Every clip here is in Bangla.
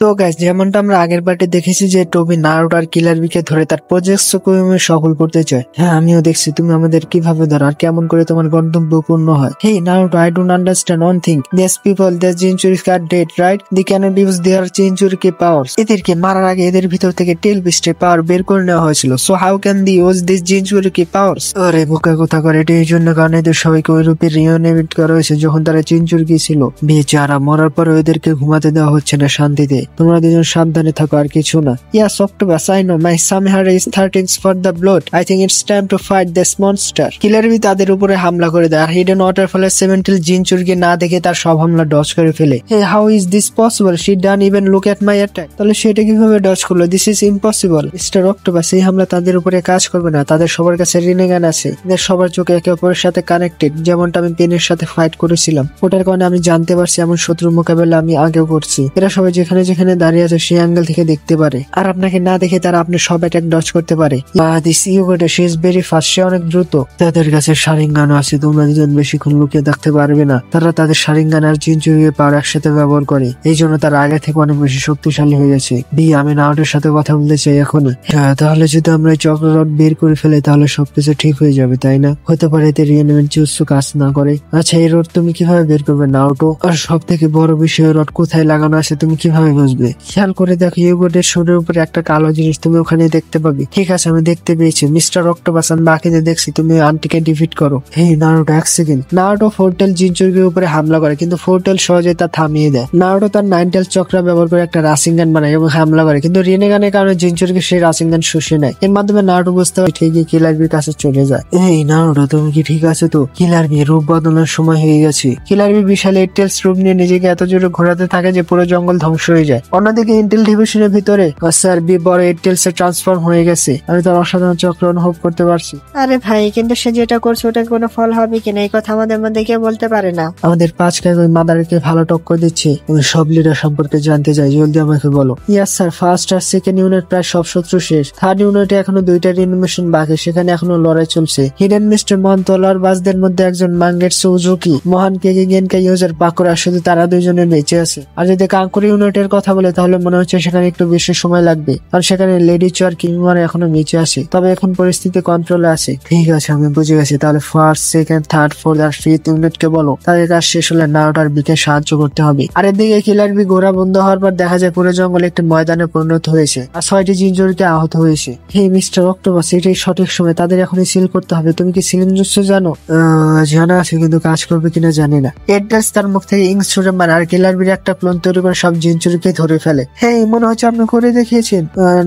তো গাইস, যেমনটা আমরা আগের পার্টে দেখেছি যে টোবি নারুটো আর কিলার বিকে ধরে তার প্রজেক্ট সফল করতে চায়। হ্যাঁ, আমিও দেখছি তুমি আমাদের কিভাবে ধরো আর কেমন করে তোমার গন্তব্য পূর্ণ হয়। Hey Naruto, I don't understand one thing. This people, the jinchuriki are dead, right? They can't use their jinchuriki কে পাওয়ার। এদেরকে মারার আগে এদের ভিতর থেকে টেল বিস্টের পাওয়ার বের করে নেওয়া হয়েছিল। So how can they use this jinchuriki কে পাওয়ার? আরে বোকা কথা করে, এটা এই জন্য কারণ এদের সবাইকে ওই রূপে রিওনেমিট করা হয়েছে যখন তারা জিনচুরি ছিল। বেচারা মরার পরে ওদেরকে ঘুমাতে দেওয়া হচ্ছে না শান্তিতে। তোমরা দুজন সাবধানে থাকো আর কিছু না। Yes, Octopus, I know. My Samehara is thirsts for the blood. I think it's time to fight this monster. Killer bee তাদের উপরে হামলা করে দেয় আর হিডেন ওয়াটারফলের সেভেন্টিল জিনচুরকে না দেখে তার সব হামলা ডজ করে ফেলে। Hey, how is this possible? She didn't even look at my attack. তাহলে সেটা কিভাবে ডজ করলো? This is impossible. Mr. Octopus, এই হামলা তাদের উপরে কাজ করবে না। তাদের সবার কাছে রিনেগান আছে। এদের সবার চোখে একে অপরের সাথে কানেক্টেড, যেমনটা আমি পেনের সাথে ফাইট করেছিলাম। ওটার কারণে আমি জানতে পারছি এমন শত্রুর মোকাবেলা আমি আগেও করছি। এরা সবাই যেখানে যেখানে দাঁড়িয়ে আছে সেই অ্যাঙ্গেল থেকে দেখতে পারে আর আপনাকে না দেখে তারা আপনি সব অ্যাটাক ডজ করতে পারে। This Yugito, she is very fast, সে অনেক দ্রুত। তাদের কাছে শারিঙ্গানও আছে, তোমরা দুজন বেশিক্ষণ লুকিয়ে থাকতে পারবে না। তারা তাদের শারিঙ্গান আর জিনচুরির পাওয়ার একসাথে ব্যবহার করে, এই জন্য তারা আগে থেকে অনেক বেশি শক্তিশালী হয়ে গেছে। আমি নারুটোর সাথে কথা বলতে চাই এখনই। হ্যাঁ, তাহলে যদি আমরা এই চক্র রড বের করে ফেলে তাহলে সবকিছু ঠিক হয়ে যাবে, তাই না? হতে পারে এতে রিএনিমেন্ট জুৎসু কাজ না করে। আচ্ছা, এই রড তুমি কিভাবে বের করবে নারুটো? আর সব থেকে বড় বিষয়, রড কোথায় লাগানো আছে তুমি কিভাবে বুঝবে? খেয়াল করে দেখো, ইউগোটের শরীরের উপরে একটা কালো জিনিস তুমি ওখানে দেখতে পাবে। ঠিক আছে, আমি দেখতে পেয়েছি মিস্টার অক্টোপাস, আমি বাকিদের দেখছি। তুমি আন্টিকে ডিফিট করো। হেই নারুটো, এক সেকেন্ড। নারুটো ফোরটেল জিনচুরির উপরে হামলা করে, কিন্তু ফোরটেল সহজে তা থামিয়ে দেয়। নারুটো তার নাইনটেল চক্র ব্যবহার করে একটা রাসিংগান বানায় এবং হামলা করে, কিন্তু রিনেগানের কারণে জিনচুরিকে সেই রাসিংগান শুষে নেয়। এর মাধ্যমে নারুটো বুঝতে পারে ঠিকই কিলার বির কাছে চলে যায়। এই নারুটো, তুমি কি ঠিক আছে তো? কিলার বি, রূপ বদলানোর সময় হয়ে গেছে। কিলার বি বিশাল এটেলস রূপ নিয়ে নিজেকে এত জোরে ঘোরাতে থাকে যে পুরো জঙ্গল ধ্বংস হয়ে যায়। অন্যদিকে ইন্টেল ডিভিশনের ভিতরে স্যার বি বড় এটেলস এ ট্রান্সফর্ম হয়ে গেছে। আমি তার অসাধারণ চক্র অনুভব করতে পারছি। আরে ভাই, কিন্তু সে যেটা করছে ওটা কোনো ফল হবে কিনা এই কথা আমাদের মধ্যে কেউ বলতে পারে না। আমাদের 5 কাজ ওই মাদারকে ভালো টক্কর দিচ্ছে। আমি সব লিডার সম্পর্কে জানতে চাই, জলদি আমাকে বলো। ইয়াস স্যার, ফার্স্ট আর সেকেন্ড ইউনিট প্রায় সব শত্রু শেষ। থার্ড ইউনিটে এখনো 2টা রিনোভেশন বাকি, সেখানে এখনো লড়াই চলছে। হিডেন মিস্টার মহান তলোয়ার বাজদের মধ্যে একজন মাঙ্গেটসু উজুকি, মহান কেকে গেনকা ইউজার পাকুরা, শুধু তারা দুইজনে বেঁচে আছে। আর যদি কাঙ্কুরি ইউনিটের কথা বলে তাহলে মনে হচ্ছে সেখানে একটু বেশি সময় লাগবে, কারণ সেখানে লেডি চর কিংমার এখনো বেঁচে আছে। তবে এখন পরিস্থিতি কন্ট্রোলে আছে। ঠিক আছে, আমি বুঝে গেছি। তাহলে ফার্স্ট, সেকেন্ড, থার্ড, ফোর্থ আর ফিফথ ইউনিটকে বলো তাদের কাজ শেষ হলে নারুটো আর বিকে সাহায্য করতে হবে। আর এদিকে কিলার বি ঘোড়া বন্ধ হওয়ার পর দেখা যায় পুরো জঙ্গলে একটি ময়দানে পরিণত হয়েছে আর 6টি জিনচুরিকে আহত হয়েছে। হে মিস্টার অক্টোপাস, এটাই সঠিক সময়, তাদের এখনই সিল করতে হবে। তুমি কি সিলিং জুৎসু জানো? জানা আছে, কিন্তু কাজ করবে কিনা জানি না। এড্রেস তার মুখ থেকে ইংস ছুড়ে মারে আর কিলার বির একটা ক্লোন তৈরি করে সব জিনচুরিকে ধরে ফেলে। হেই, মনে হচ্ছে আপনি করে দেখিয়েছেন।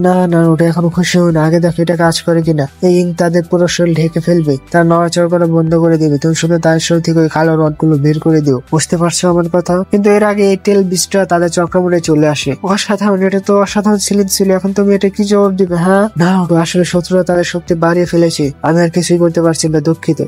না না, ওটা এখনো খুশি হই না, আগে দেখো এটা কাজ করে কিনা। এই ইং তাদের পুরো শরীর ঢেকে ফেলবে, তার নড়াচড়া করা বন্ধ করে দেবে। তুমি শুধু তার শরীর থেকে ওই কালো রড গুলো বের করে দিও। বুঝতে পারছো আমার কথা? কিন্তু এর আগে এই টেল বিস্টরা তাদের চক্রমূলে চলে আসে। অসাধারণ, এটা তো অসাধারণ সিলিং ছিল। এখন তুমি এটা কি জবাব দিবে? হ্যাঁ না, আসলে শত্রুরা তাদের শক্তি বাড়িয়ে ফেলেছে, আমি আর কিছুই করতে পারছি না, দুঃখিত।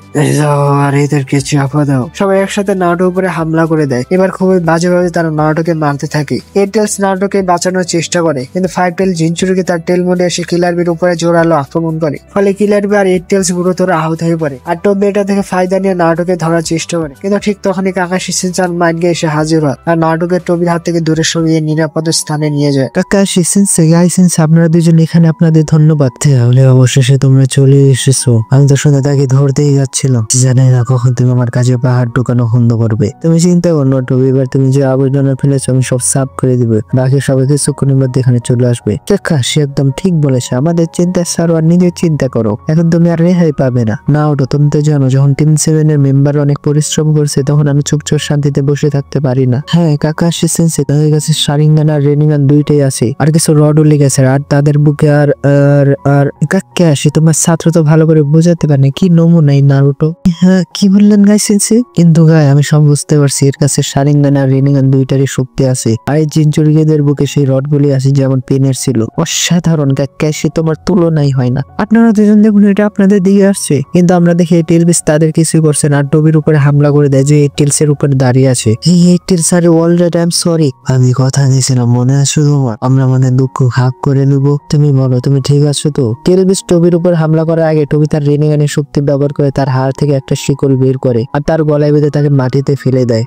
আর এদেরকে চাপা দাও। সবাই একসাথে নারুটোর উপরে হামলা করে দেয়। এবার খুবই বাজেভাবে তারা নারুটোকে মারতে থাকে। এটেলস নারুটোকে বাঁচানোর চেষ্টা করে, কিন্তু ফাইভ টেল জিনচুরিকে তার টেল মোডে এসে কিলার বির উপরে জোরালো আক্রমণ করে। ফলে কিলার বি আর এটেলস গুরুতর আহত হয়ে পড়ে। আর টোবি এটা থেকে ফায়দা নিয়ে নারুটোকে ধরার চেষ্টা করে, কিন্তু ঠিক তখনই কাকাশি সিনচান মাইন্ডে এসে হাজির হয় আর নারুটোকে টোবির হাত থেকে দূরে সরিয়ে নিরাপদ স্থানে নিয়ে যায়। কাকাশি সিনসেই, গাইসেন্স, আপনারা দুজন এখানে, আপনাদের ধন্যবাদ। তাহলে অবশেষে তোমরা চলে এসেছো। আমি তো শুনে তাকে ধরতেই যাচ্ছিলাম, জানি না কখন তুমি আমার কাছে পাহাড় ঢুকানো বন্ধ করবে। তুমি চিন্তা করো না টোবি, এবার তুমি যে আবর্জনা ফেলেছো আমি সব সাফ করে দিবে। বাকি সবাই কিছুক্ষণের মধ্যে এখানে চলে আসবে। কাকাশি একদম ঠিক বলেছে, আমাদের চিন্তা ছাড়ো আর নিজের চিন্তা করো। এখন তুমি আর রেহাই পাবে না। না ওটা তুমি তো জানো, যখন টিম 7 এর মেম্বার অনেক পরিশ্রম করছে তখন আমি চুপচাপ শান্তিতে বসে থাকতে পারি না। হ্যাঁ কাকাশি সেন্সে, তাদের কাছে শারিঙ্গান আর রেনিগান দুইটাই আছে, আর কিছু রডও লেগেছে। আর তাদের বুকে আর আর আর কাকাশি, তোমার ছাত্র তো ভালো করে বোঝাতে পারে না, কি নমুনাই নারুটো। হ্যাঁ কি বললেন গাই সেন্সে? কিন্তু গাই আমি সব বুঝতে পারছি, এর কাছে শারিঙ্গান আর রেনিগান দুইটারই শক্তি আছে। আর এই জিনচুরিদের বুকে সেই রডগুলি আছে যেমন পেনের ছিল। অসাধারণ কাকাশি, তোমার তুলনাই হয় না। আপনারা দুজন দেখুন, এটা আপনাদের দিকে আসছে, কিন্তু আমরা দেখি টেলস তাদের কিছু করছে না, টোবির উপরে হামলা করে দেয় যে টেলস এর উপরে দাঁড়িয়ে আছে। এই টেলস আরে অলরেডি আই এম সরি, আমি কথা দিয়েছিলাম মনে আছে তোমার, আমরা আমাদের দুঃখ ভাগ করে নেব। তুমি বলো তুমি ঠিক আছো তো? টেলস টোবির উপর হামলা করার আগে টোবি তার রেনিগানের শক্তি ব্যবহার করে তার হাড় থেকে একটা শিকল বের করে আর তার গলায় বেঁধে তাকে মাটিতে ফেলে দেয়।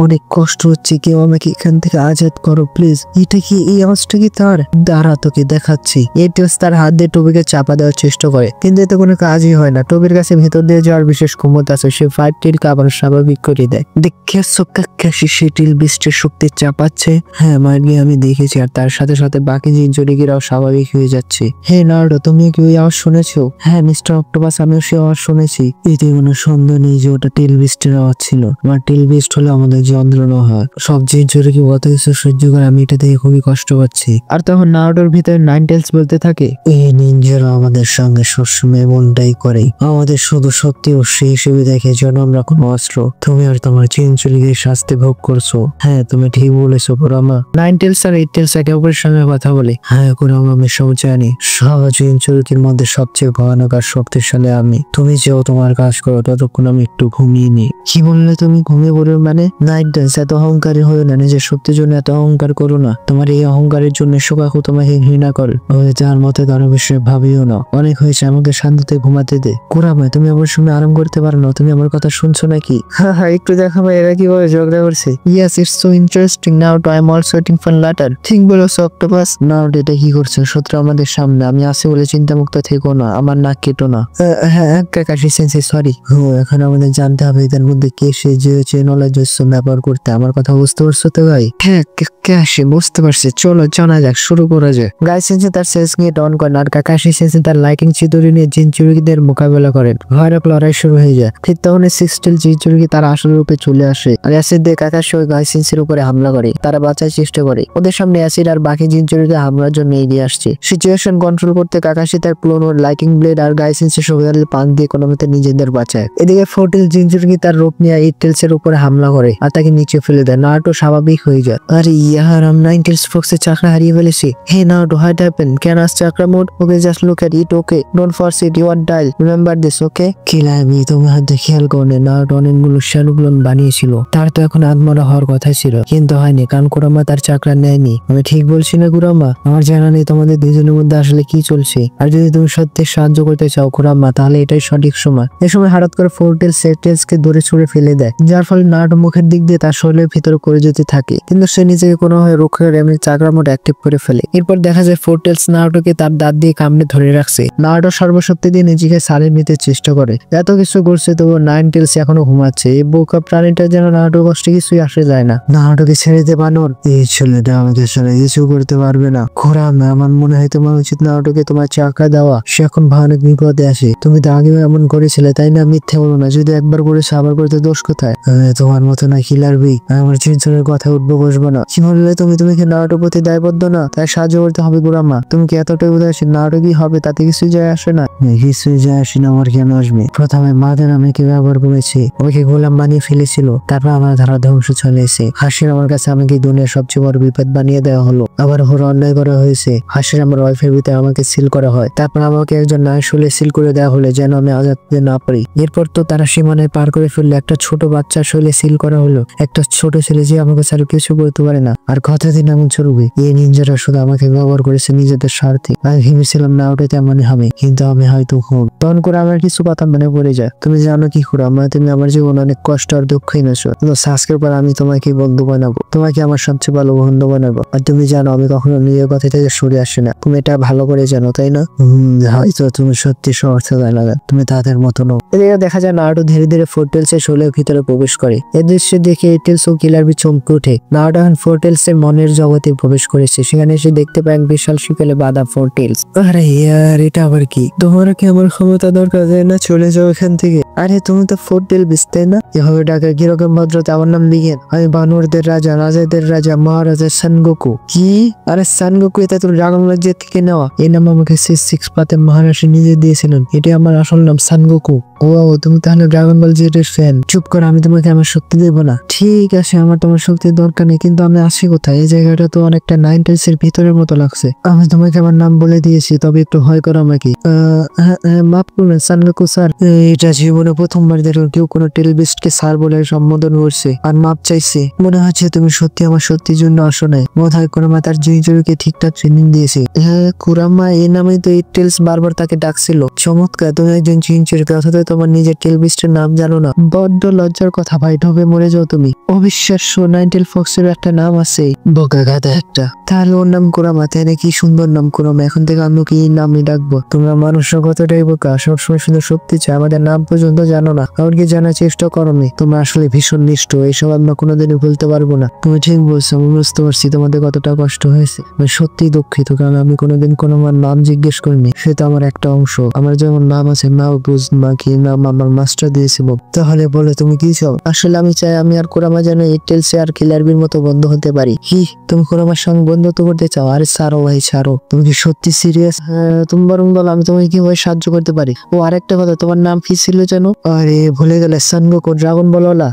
অনেক কষ্ট হচ্ছে, কেউ আমাকে এখান থেকে আজাদ করো প্লিজ। এটা কি, এই আওয়াজটা কি তার? দাঁড়া, তোকে দেখাচ্ছি। এটেলস তার হাত দিয়ে টবিকে চাপা দেওয়ার চেষ্টা করে, কিন্তু এতে কোনো কাজই হয় না। টবির কাছে ভেতর দিয়ে যাওয়ার বিশেষ ক্ষমতা আছে, সে 5 টিলকে আবার স্বাভাবিক করে দেয়। দেখে সে টিল বিস্টের শক্তি চাপাচ্ছে। হ্যাঁ মার্গি, আমি দেখেছি, আর তার সাথে সাথে বাকি জিনজরিগিরাও স্বাভাবিক হয়ে যাচ্ছে। হে নার্ডো, তুমি কি ওই আওয়াজ শুনেছো? হ্যাঁ মিস্টার অক্টোপাস, আমিও সে আওয়াজ শুনেছি। এতে কোনো সন্দেহ নেই যে ওটা টিল বিস্টের আওয়াজ ছিল। আমার টিল বিস্ট হলে আমাদের যন্ত্রণা হয়। সব জিনজরিগি কত কিছু সহ্য করে, আমি এটা দেখে খুবই কষ্ট পাচ্ছি। আর তখন নার্ডোর ভিতরে নাইনটেলস বলতে থাকে, এই নিনজারা আমাদের সঙ্গে সবসময় এমনটাই করে, আমাদের শুধু সত্যি ও সেই হিসেবে দেখে যেন আমরা কোনো অস্ত্র। তুমি আর তোমার জিনজরিগির শাস্তি ভোগ করছো। হ্যাঁ তুমি ঠিক বলেছো কুরামা। নাইনটেলস আর এইটেলস একে অপরের সঙ্গে কথা বলে। হ্যাঁ কুরামা, আমি সব জানি। সব জিনজরিগির মধ্যে সবচেয়ে ভয়ানক আর শক্তিশালী আমি। তুমি যেও তোমার কাজ করো, ততক্ষণ আমি একটু ঘুমিয়ে নি। কি বললে তুমি? ঘুমিয়ে পড়বে মানে? নাইনটেলস, এত অহংকারী হয়ে না, নিজের শক্তির জন্য এত অহংকার করো না। তোমার এই অহংকারের জন্য শোকাকু তোমাকে ঘৃণা করে। যার মতে তার বিষয়ে ভাবিও না। অনেক হয়েছে, আমাকে শান্তিতে ঘুমাতে দে। কুরামা, তুমি আমার সঙ্গে আরাম করতে পারো না? তুমি আমার কথা শুনছো নাকি? হ্যাঁ একটু দেখাবো এরা কিভাবে ঝগড়া করছে। Yes, it's so interesting. Now I am also waiting for letter. ঠিক বলেছো অক্টোপাস। নাও এটা কি করছে? শত্রু আমাদের সামনে, আমি আছি বলে চিন্তামুক্ত থেকো না, আমার নাক কেটো না। হ্যাঁ কাকাশি সেন্সে, সরি। এখন আমাদের জানতে হবে এদের মধ্যে কে সে যে নলেজ ব্যবহার করতে। আমার কথা বুঝতে পারছো তো ভাই? হ্যাঁ কাকাশি, বুঝতে পারছি। চলো জানা যাক, শুরু করা যাক। গাই সেন্সে তার সেন্স নিয়ে অন করেন, আর কাকাশি সেন্সে তার লাইটিং চিতুরি নিয়ে জিনচুরিদের মোকাবেলা করেন। ভয়ানক লড়াই শুরু হয়ে যায়। ঠিক তখন সিক্সটেল জিনচুরি তার আসল রূপে চলে আসে, আর অ্যাসিড দিয়ে কাকাশি ওই গাই সেন্সের উপরে হামলা করে। তারা বাঁচার চেষ্টা করে। ওদের সামনে অ্যাসিড আর বাকি জিনচুরিদের হামলার জন্য এগিয়ে আসছে। সিচুয়েশন কন্ট্রোল করতে কাকাশি তার ক্লোন ওর লাইটিং ব্লেড আর গাই সেন্সের শক্তিশালী পান দিয়ে কোনো মতে নিজেদের বাঁচায়। এদিকে ফোরটেল জিনচুরি তার রূপ নিয়ে এইটেলস এর উপরে হামলা করে আর তাকে নিচে ফেলে দেয়। নারুটো স্বাভাবিক হয়ে যায়। আরে ইয়ার, আমি নাইনটেলস ফক্সের চাকরা হারিয়ে ফেলেছি। Hey Naruto, what happened? Can us chakra mode? Okay, just look at it. Okay, don't force it, you are dial, remember this. ওকে কিলামি, তুমি হয়তো খেয়াল করলে নারুটো অনেকগুলো শ্যালুগুলন বানিয়েছিল। তার তো এখন আত্মরা হওয়ার কথা ছিল, কিন্তু হয়নি, কারণ কুরামা তার চাকরা নেয়নি। আমি ঠিক বলছি না কুরামা? আমার জানা নেই তোমাদের দুজনের মধ্যে আসলে কি চলছে। আর যদি তুমি সত্যি সাহায্য করতে চাও কুরামা, তাহলে এটাই সঠিক সময়। এ সময় হঠাৎ করে ফোরটেল সেটেলসকে দূরে ছুড়ে ফেলে দেয়, যার ফলে নারুটো মুখের দিক দিয়ে তার শরীরের ভিতরে করে যেতে থাকে, কিন্তু সে নিজেকে কোনোভাবে রক্ষা করে এমনি চাকরা মোড অ্যাক্টিভ করে ফেলে। এরপর দেখা যায় ফোরটেলস নারুটোকে তার দাঁত দিয়ে কামড়ে ধরে রাখছে। নারুটো সর্বশক্তি দিয়ে নিজেকে সারিয়ে নিতে চেষ্টা করে। এত কিছু করছে তবু নাইনটেলস এখনো ঘুমাচ্ছে। এই বোকা প্রাণীটা যেন নারুটোর কষ্টে কিছুই আসে যায় না। নারুটোকে ছেড়ে দে বানর। এই ছেলেটা আমাকে ছাড়া কিছু করতে পারবে না। কুরামা, আমার মনে হয় তোমার উচিত নারুটোকে তোমার চাকরা দেওয়া। সে এখন ভয়ানক বিপদে আসে। তুমি তো আগেও এমন করেছিলে, তাই না? মিথ্যে বলো না। যদি একবার করেছো আবার করতে দোষ কোথায়? তোমার মতো না কিলার বি, আমার চিন্তার কথা উঠবো বসবো না। কি বললে তুমি? তুমি কি নারুটোর প্রতি দায়বদ্ধ না? তাই সাহায্য করতে হবে কুরামা। তুমি কি এতটাই উদাসীন? নারুটো কি হবে তাতে কিছুই যায় আসে না। কিছুই যায় আসে না আমার কেন আসবে? প্রথমে মাদের আমাকে ব্যবহার করেছে, ওকে গোলাম বানিয়ে ফেলেছিল। তারপর আমার ধারা ধ্বংস চলে এসে হাসির আমার কাছে আমাকে দুনিয়ার সবচেয়ে বড় বিপদ বানিয়ে দেওয়া হলো। আবার ওর অন্যায় করা হয়েছে। হাসির আমার ওয়াইফের ভিতরে আমাকে সিল করা হয়। তারপর আমাকে একজন নারী শুলে সিল করে দেওয়া হলো যেন আমি আজাদ না পারি। এরপর তো তারা সীমানায় পার করে ফেললো। একটা ছোট বাচ্চা শৈলে সিল করা হলো। একটা ছোট ছেলে যে আমাকে ছাড়া কিছু করতে পারে না। আর কতদিন এমন চলবে? এই নিনজারা শুধু আমাকে ব্যবহার করেছে নিজেদের স্বার্থে। আমি ভেবেছিলাম না ওটা তেমনই হবে, কিন্তু আমি হয়তো খুব তখন করে আমার কিছু কথা মনে পড়ে যায়। তুমি জানো কি কুরামা, তুমি আমার জীবন অনেক কষ্ট আর দুঃখ এনেছো, কিন্তু আজকের পর আমি তোমাকে বন্ধু বানাবো। তোমাকে আমার সবচেয়ে ভালো বন্ধু বানাবো। আর তুমি জানো আমি কখনো নিজের কথা থেকে সরে আসি না। তুমি এটা ভালো করে জানো, তাই না? হয়তো তুমি সত্যি সমর্থ জানা, তুমি তাদের মতো নও। এদিকে দেখা যায় নারুটো ধীরে ধীরে ফোরটেলস এর শরীরের ভিতরে প্রবেশ করে। এই দৃশ্য দেখে এইটেলস ও কিলার বি চমকে ওঠে। নারুটো এখন ফোরটেলস এর মনের জগতে প্রবেশ করেছে। সেখানে এসে দেখতে পায় এক বিশাল শিকলে বাঁধা ফোরটেলস। আরে ইয়ার, এটা আবার কি? তোমার কি আমার ক্ষমতা দরকার, তাই না? চলে যাও এখান থেকে। আরে তুমি তো ফোরটেল বিস, তাই না? এভাবে ডাকা কিরকম ভদ্রতা? আমার নাম লিগেন, আমি বানরদের রাজা, রাজাদের রাজা, মহারাজা সানগোকু। কি? আরে সানগোকু এটা তো ড্রাগন রাজ্যের থেকে নেওয়া। এই নাম আমাকে সিক্স পাতে মহারাষ্ট্র নিজে দিয়েছিলেন। এটা আমার আসল নাম, সানগোকু। ও তুমি তাহলে ড্রাগন বল জেটের ফ্যান? চুপ কর, আমি তোমাকে আমার শক্তি দেবো না। ঠিক আছে, আমার তোমার শক্তির দরকার নেই, কিন্তু আমি আসি কোথায়? এই জায়গাটা তো অনেকটা নাইনটেলস এর ভিতরের মতো লাগছে। আমি তোমাকে আমার নাম বলে দিয়েছি, তবে একটু ভয় করো আমাকে। মাফ করবেন সানগোকু স্যার, এটা জীবন জীবনে প্রথমবার দেখো কেউ কোনো টেলবিস্টকে স্যার বলে সম্বোধন করছে আর মাপ চাইছে। মনে হচ্ছে তুমি সত্যি আমার সত্যির জন্য আসো নাই। বোধ হয় কুরামা তার জিনিজকে ঠিকঠাক ট্রেনিং দিয়েছে। হ্যাঁ, কুরামা এই নামে তো এই টেলস বারবার তাকে ডাকছিল। চমৎকার, তুমি একজন জিনচুরিকে অথচ তোমার নিজের টেলবিস্টের নাম জানো না। বড্ড লজ্জার কথা ভাই, ঢোবে মরে যাও তুমি। অবিশ্বাস্য, নাইনটেল ফক্সের একটা নাম আছে, বোকা গাধা একটা। তাহলে ওর নাম কুরামা, তাই না? কি সুন্দর নাম কুরামা। এখন থেকে আমি কি নামই ডাকবো? তোমরা মানুষরা কতটাই বোকা, সবসময় শুধু শক্তি চায়, আমাদের নাম পর্যন্ত জানো না, এমনকি জানার চেষ্টা করোনি। তোমরা আসলে ভীষণ নিষ্ঠ, এইসব আমরা কোনোদিনই ভুলতে পারবো না। তুমি ঠিক বলছো, আমি বুঝতে পারছি তোমাদের কতটা কষ্ট হয়েছে। আমি সত্যি দুঃখিত, কারণ আমি কোনোদিন কোনো আমার নাম জিজ্ঞেস করিনি। সেটা আমার একটা অংশ। আমার যেমন নাম আছে মাহবুজ, বাকি নাম আমার মাস্টার দিয়েছিল। তাহলে বলে তুমি কি চাও? আসলে আমি চাই আমি আর কুরামা যেন এই টেলসে আর কিলারবির মতো বন্ধু হতে পারি। কি তুমি কুরামার সঙ্গে বন্ধুত্ব করতে চাও? আরে ছাড়ো ভাই ছাড়ো, তুমি কি সত্যি সিরিয়াস? হ্যাঁ, তুমি বরং বলো আমি তোমাকে কিভাবে সাহায্য করতে পারি। ও আরেকটা কথা, তোমার নাম কি ছিল যেন? আরে ভুলে গেলে, সানগোকু, ড্রাগন বলওয়ালা।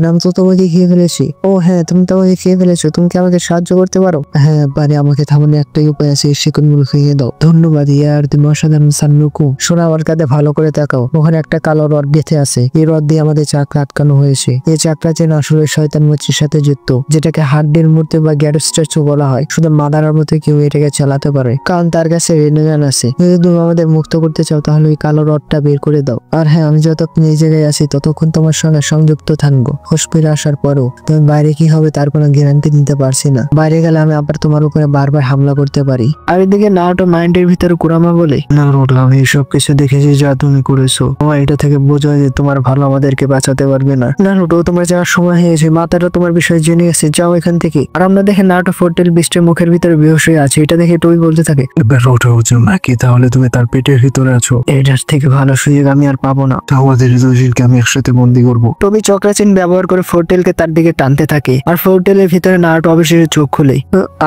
নাম তো তোমাকে খেয়ে ফেলেছি। ও হ্যাঁ, তুমি তোমাকে খেয়ে ফেলেছো। তুমি কি আমাকে সাহায্য করতে পারো? হ্যাঁ পারি, আমাকে থামানোর একটাই উপায় আছে, শিকড়গুলো খেয়ে দাও। ধন্যবাদ ইয়ার, তুমি অসাধারণ সানগোকু। শোনো, আমার কাঁধে ভালো করে তাকাও, ওখানে একটা কালো রড গেঁথে আছে। এই রড দিয়ে আমাদের চাকরা আটকানো হয়েছে। এই চাকরা যেন আসলে শয়তান মূর্তির সাথে যুক্ত, যেটাকে হাড্ডির মূর্তি বা গ্যারো স্ট্যাচু বলা হয়। শুধু মাদারার মতো কেউ এটাকে চালাতে পারে, কারণ তার কাছে রেনেগান আছে। যদি তুমি আমাদের মুক্ত করতে চাও তাহলে ওই কালো রডটা বের করে দাও। আর হ্যাঁ, আমি যতক্ষণ এই জায়গায় আছি ততক্ষণ তোমার সঙ্গে সংযুক্ত থাকবো। হোশ ফিরে আসার পরও তুমি বাইরে কি হবে তার কোনো গ্যারান্টি দিতে পারছি না। বাইরে গেলে আমি আবার তোমার উপরে বারবার হামলা করতে পারি। আর এদিকে নারুটো মাইন্ডের ভিতরে কুরামা বলে, নারুটো আমি সব কিছু দেখেছি যা তুমি করেছো। তোমার এটা থেকে বোঝা যে তোমার ভালো আমাদেরকে বাঁচাতে পারবে না। নারুটো, তোমার যাওয়ার সময় হয়েছে, মাতাটা তোমার বিষয়ে জেনে গেছে, যাও এখান থেকে। আর আমরা দেখে নারুটো ফোর্টেল বিস্টের মুখের ভিতরে বেহুশ হয়ে আছে। এটা দেখে টুই বলতে থাকে, ওটা হচ্ছে নাকি, তাহলে তুমি তার পেটের ভিতরে আছো। এটার থেকে ভালো সুযোগ আমি আর পাবো না। আমাদের দুজনকে আমি একসাথে বন্দি করবো। টবি চক্রাচিন ব্যবহার করে ফোর্টেলকে তার দিকে টানতে থাকে, আর ফোর্টেলের ভিতরে নারুটো অবশেষে চোখ খুলে।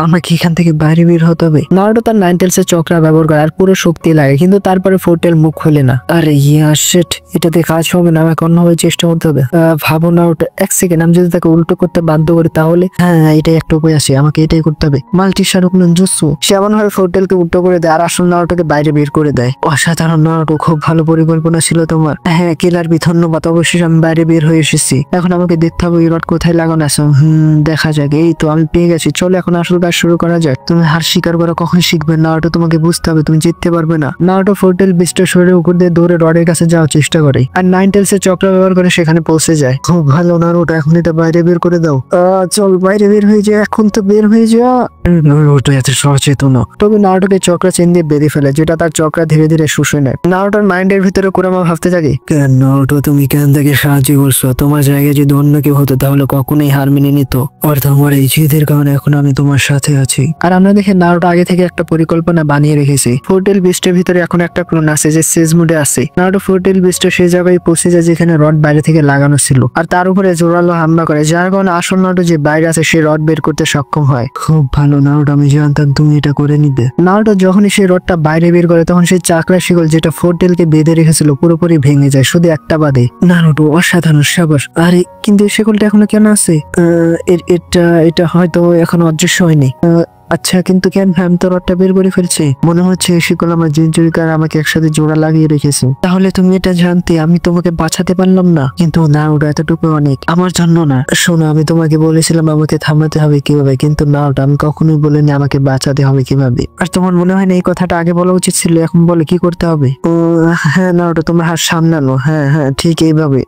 আমাকে এখান থেকে বাইরে বের হতে হবে। নারুটো তার নাইনটেলস এর চক্রা ব্যবহার করে আর পুরো শক্তি লাগে, কিন্তু তারপরে ফোর্টেল মুখ খোলে না। আরে ইয়া শিট, এটাতে কাজ হবে না, আমাকে অন্যভাবে চেষ্টা করতে হবে। ভাবো নারুটো, এক সেকেন্ড, আমি যদি তাকে উল্টো করতে বাধ্য করি তাহলে? হ্যাঁ, এটাই একটা উপায় আছে, আমাকে এটাই করতে হবে। Multi Shahrukh jutsu. সে এমন ভাবে ফোর্টেলকে উল্টো করে দেয় আর আসল নারুটোকে বাইরে বের করে দেয়। অসাধারণ নারুটো, খুব ভালো পরিকল্পনা ছিল তোমার। হ্যাঁ কিলারবি, ধন্যবাদ। অবশ্যই আমি বাইরে বের হয়ে এসেছি। এখন আমাকে দেখতে হবে এই রড কোথায় লাগানো আছে। দেখা যাক। এই তো আমি পেয়ে গেছি, চলো এখন আসল কাজ শুরু করা যাক। তুমি হার স্বীকার করা কখন শিখবে নারুটো? তোমাকে বুঝতে হবে তুমি জিততে পারবে না। নারুটো ফোর্টেল বিস্টের শরীরের উপর দিয়ে দৌড়ে রডের কাছে যাওয়ার চেষ্টা করে আর নাইনটেলস এর চক্র ব্যবহার করে সেখানে পৌঁছে যায়। খুব ভালো নারুটো, এখন এটা বাইরে বের করে দাও। চল বাইরে বের হয়ে যা, এখন তো বের হয়ে যা। নারুটো এত সচেতন। তবে নারুটোকে চক্রা চেন দিয়ে বেঁধে ফেলে, যেটা তার চক্রা ধীরে ধীরে শুষে নেয়। নারুটোর মাইন্ডের ভিতরে কুরামা ভাবতে থাকে, কেন নারুটো তুমি কেন তাকে সাহায্য করছো? তোমার জায়গায় যদি অন্য কেউ হতো তাহলে কখনোই হার মেনে নিত। আর তোমার এই জিদের কারণে এখন আমি তোমার সাথে আছি। আর আমরা দেখে নারুটো আগে থেকে একটা পরিকল্পনা বানিয়ে রেখেছে। ফোর্টেল বিস্টের ভিতরে এখন একটা ক্লোন আছে যে সেজ মুডে আছে। নারুটো ফোর্টেল বিস্টের সেই জায়গায় পৌঁছে যায় যেখানে রড বাইরে থেকে লাগানো ছিল, আর তার উপরে জোরালো হামলা করে, যার কারণে আসল নারুটো যে বাইরে আছে সে রড বের করতে সক্ষম হয়। খুব ভালো নারুটো, আমি জানতাম তুমি এটা করে নিবে। নারুটো যখনই সেই রডটা বাইরে বের করে তখন সেই চাকরা শিকল যেটা ফোর্টেলকে বেঁধে রেখেছিল পুরোপুরি ভেঙে যায়, শুধু একটা বাদে। নারুটো অসাধারণ, সাবাস। আরে কিন্তু এই শিকলটা এখনো কেন আছে? এটা হয়তো এখনো অদৃশ্য হয়নি। আচ্ছা কিন্তু কেন? আমি তো রডটা বের করে ফেলছি। মনে হচ্ছে এই শিকল আমার জিনচুরিকার আমাকে একসাথে জোড়া লাগিয়ে রেখেছে। তাহলে তুমি এটা জানতে আমি তোমাকে বাঁচাতে পারলাম না? কিন্তু না, ওটা এতটুকু অনেক আমার জন্য না। শোনো, আমি তোমাকে বলেছিলাম আমাকে থামাতে হবে কিভাবে, কিন্তু না, ওটা আমি কখনোই বলিনি আমাকে বাঁচাতে হবে কিভাবে। আর তোমার মনে হয় না এই কথাটা আগে বলা উচিত ছিল? এখন বলে কি করতে হবে? হ্যাঁ না, ওটা তোমার হাত সামলানো। হ্যাঁ হ্যাঁ ঠিক এইভাবে।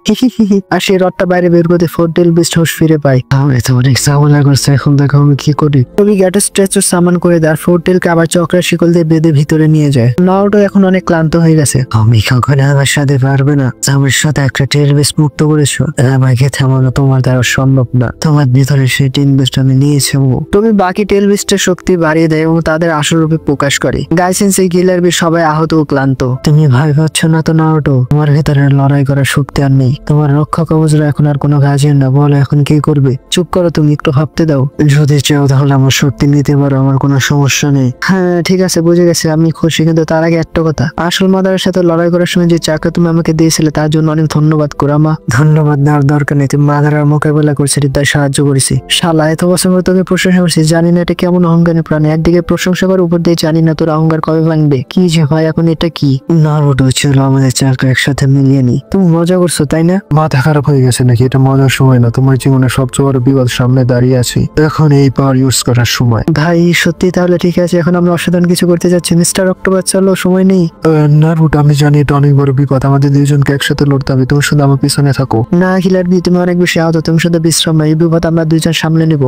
আর সেই রডটা বাইরে বের করতে ফোর্টেল বিস্ট হোশ ফিরে পায়। তো অনেক ঝামেলা করছে, এখন দেখো আমি কি করি। তুমি গ্যাটো স্ট্যাচু সামান করে দেয়, ফোর্টেলকে আবার চক্রা শিকল দিয়ে বেঁধে ভিতরে নিয়ে যায়। নারুটো এখন অনেক ক্লান্ত হয়ে গেছে। তুমি কখনো আমার সাথে পারবে না। আমার সাথে একটা টেলবেস্ট মুক্ত করেছো, আমাকে থামানো তোমার দ্বারা সম্ভব না। তোমার ভিতরে সেই টেলবেস্ট আমি নিয়েছি। তুমি বাকি টেলবেস্টের শক্তি বাড়িয়ে দেয় এবং তাদের আসল রূপে প্রকাশ করে। গাইসেন্স এই কিলারবি সবাই আহত ও ক্লান্ত। তুমি ভয় পাচ্ছ না তো নারুটো? তোমার ভেতরে লড়াই করার শক্তি আর নেই। তোমার রক্ষা কবচরা এখন আর কোনো কাজের না। বলো এখন কি করবে? চুপ করো, তুমি একটু ভাবতে দাও। যদি চাও তাহলে আমার শক্তি নিতে পারো, আমার কোনো সমস্যা নেই। হ্যাঁ ঠিক আছে, বুঝে গেছি, আমি খুশি। কিন্তু তার আগে একটা কথা, আসল মাদারের সাথে লড়াই করার সময় যে চাকা তুমি আমাকে দিয়েছিলে তার জন্য অনেক ধন্যবাদ কুরামা। ধন্যবাদ দেওয়ার দরকার নেই, তুমি মাদারার মোকাবেলা করছি, তাই সাহায্য করেছি। শালা, এত বছর পর তোকে প্রশংসা করছি, জানি না এটা কেমন অহংকারের প্রাণী। একদিকে প্রশংসা করার উপর দিয়ে জানি না তোর অহংকার কবে ভাঙবে। কি যে হয় এখন, এটা কি? নারুটো, চলো আমাদের চাকা একসাথে মিলিয়ে নি। তুমি মজা করছো তাই না? মাথা খারাপ হয়ে গেছে নাকি? এটা মজার সময় না, তোমার জীবনে সবচেয়ে বড় বিপদ সামনে দাঁড়িয়ে আছে, এখন এই পাওয়ার ইউজ করার সময়। ভাই সত্যি? তাহলে ঠিক আছে, এখন আমরা অসাধারণ কিছু করতে যাচ্ছি। মিস্টার অক্টোপাস, চলো, সময় নেই। নারুটো, আমি জানি এটা অনেক বড় বিপদ, আমাদের দুইজনকে একসাথে লড়তে হবে, তুমি শুধু আমার পিছনে থাকো। না কিলার বি, তুমি অনেক বেশি আহত, তুমি শুধু বিশ্রাম নাও। এই বিপদ আমরা দুইজন সামলে নেব।